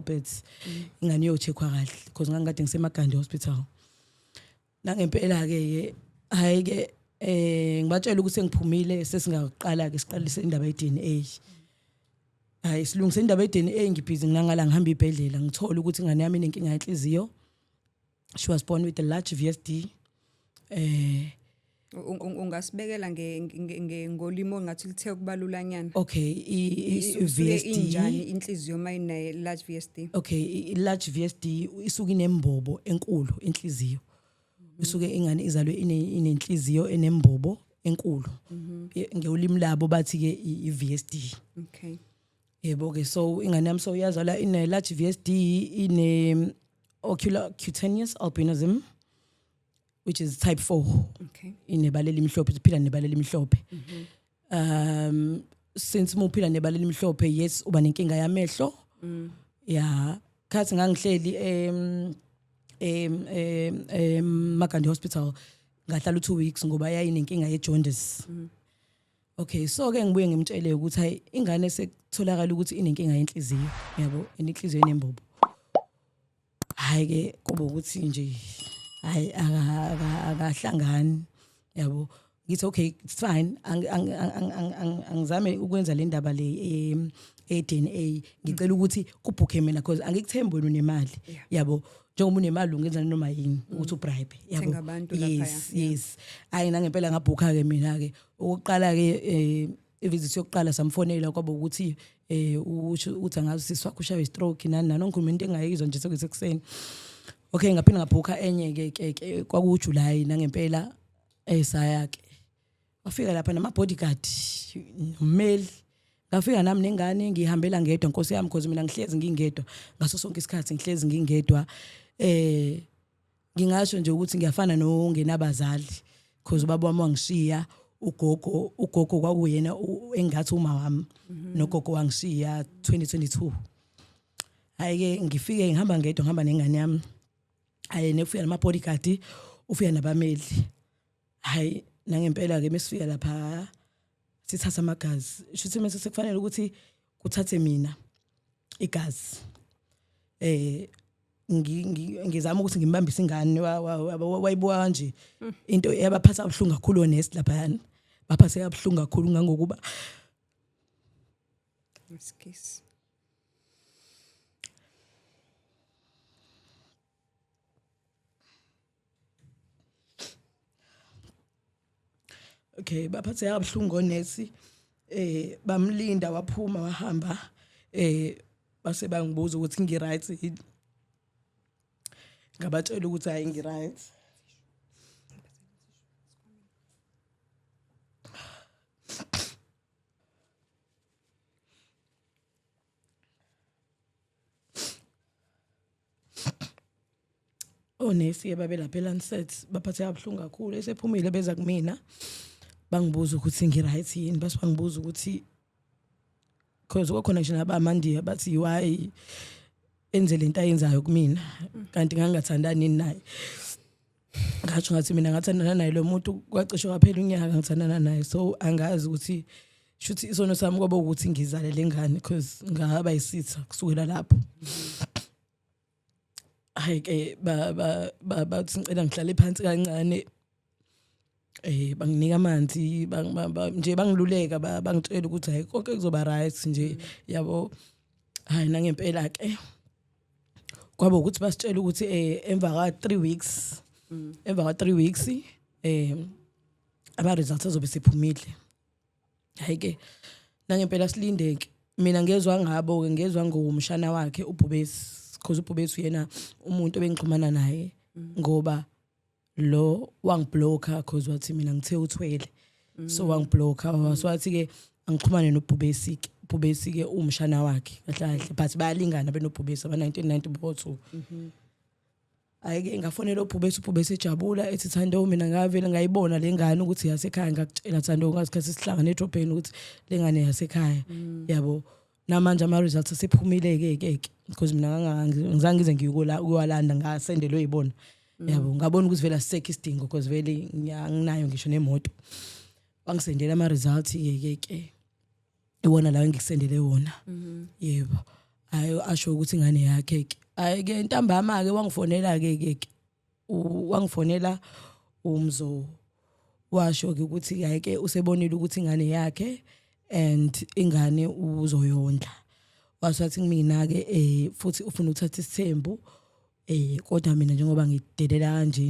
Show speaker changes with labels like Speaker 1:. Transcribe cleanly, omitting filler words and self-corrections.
Speaker 1: Albert ingane yocheckwa kahle because ngangikade ngiseMagandi hospital nangempela ke hayi ke ngibatshela ukuthi sengiphumile sesingaqala ke siqalise indaba ye-DNA hayi silungise indaba ye-DNA ngibhizi nginangala ngihamba ibhedlela ngithola ukuthi ingane yami inenkinga yenhliziyo. She was born with a large VSD.
Speaker 2: Ungasibekela ngolimo ngathi lithe ukubalulanyana.
Speaker 1: Okay, VSD
Speaker 2: injani inhliziyo mayine large VSD?
Speaker 1: Okay, large VSD isuka inembobo enkulu inhliziyo. Isuke ingane izalwe inenhliziyo enembobo enkulu. Ngeulimi labo bathi ke iVSD.
Speaker 2: Okay.
Speaker 1: Yebo ke so ingane yami so yazala ine large VSD ine ocular cutaneous albinism which is type 4.
Speaker 2: Okay.
Speaker 1: Inebalela imhlophe siphila nebalela imhlophe. Since muphila nebalela imhlophe yes uba nenkinga yamehlo. Yeah, khathi ngangihleli Magandi hospital ngahlala 2 weeks ngoba yayinenkinga ye-jaundice. Okay, so ke ngibuye ngimtshele ukuthi hayi ingane sekutholakala ukuthi inenkinga yenhliziyo, yabo, inhliziyo enembobo. Hayi ke kuba ukuthi nje hayi akahlangani, yabo. Ngithi okay, it's fine. Angizame ukwenza le ndaba le DNA. Ngicela ukuthi kubhukhe mina because angikuthembi wena unemali, yabo. Njengoba unemali ungenza noma yini ukuthi ubribe, yabo. Yes. Hayi nangempela ngabhukha ke mina ke. Ukuqala ke ivisit yokuqala samfonela kwaba ukuthi uthi angazi sisi wakho ushawe stroke nani nonke umuntu engayizwa nje sekusekuseni. Okay, ngaphinda ngabhukha enye ke kwakuJuly nangempela saya ke. Wafika lapha nama bodyguard ummeli. Ngafika nami nengane ngihambela ngedwa Nkosi yami because mina ngihlezi ngingedwa ngaso sonke isikhathi ngihlezi ngingedwa. Ngingasho nje ukuthi ngiyafana nongenabazali because ubaba wami wangishiya ugogo kwakuyena engathi uma wami nogogo wangishiya 2022. Hayi ke ngifike ngihamba ngedwa ngihamba nengane yami. Hayi nefika nama bodyguard ufika nabameli. Hayi nangempela ke mesifika lapha sithatha amagazi. Shuthi mase sekufanele ukuthi kuthathe mina igazi. Ngizama ukuthi ngimbambise ingane wayibuka kanje into yabaphatha abhlungu kakhulu honest lapha yana. Baphathe abhlungu kakhulu ngangokuba
Speaker 2: Skis.
Speaker 1: Okay, baphathe abhlungu honest. Bamlinda waphuma wahamba base bangibuza ukuthi ngiright yini. Ngabatshela ukuthi hayi ngiright. Onesi babelapha eLancet baphathe abhlungu kakhulu esephumile beza kumina bangibuza ukuthi ngiright yini base bangibuza ukuthi because kukhona nje nabamandiya bathi why enze lento ayenzayo kumina kanti ngangathandani naye. Ngathi ngathi mina ngathandana naye lo muntu kwacishe kwaphela unyaka ngithandana naye so angazi ukuthi shuthi isono sami kwaba ukuthi ngizale lengane because ngaba yisitha kusukela lapho. Hayi ke bathi ngicela ngihlale phansi kancane banginika amanzi nje bangiluleka bangitshela ukuthi hayi konke kuzoba right nje, yabo. Hayi nangempela ke kwaba ukuthi basitshela ukuthi emva ka 3 weeks emva ka 3 weeks ama results azobe sephumile. Hayi ke nangempela silindeke mina ngezwe ngabo ngezwe ngomshana wakhe uBhubesi because uBhubesi uyena umuntu obengixhumana naye ngoba lo wangiblocka because wathi mina ngithe uthwele so wangiblocka wathi ke angixhumane noBhubesi ke uBhubesi ke umshana wakhe kahle kahle but bayalingana benoBhubesi aba 1992. Ayike ngafonela uBhubesi ejabula ethi Thando mina ngavele ngayibona lengane ukuthi yasekhaya ngakutshela Thando ngasikhathi sihlangana edrobheni ukuthi lengane yasekhaya, yabo. Namanje ama results asephumile ke because mina ngizange ngize ngiyolanda ngasendelwe yibona, yabo. Ngabona ukuthi vele asisekho isidingo because vele nginayo ngisho nemoto. Bangisendela ama results ke iwona la ngikusendele wona, yebo. hayi asho ukuthi ingane yakhe ke hayi ke ntambama ke wangifonela ke wangifonela umzo washo ke ukuthi hayi ke usebonile ukuthi ingane yakhe and ingane uzoyondla wasathi kumina ke futhi ufuna ukuthatha isithembu kodwa mina njengoba ngidelela kanje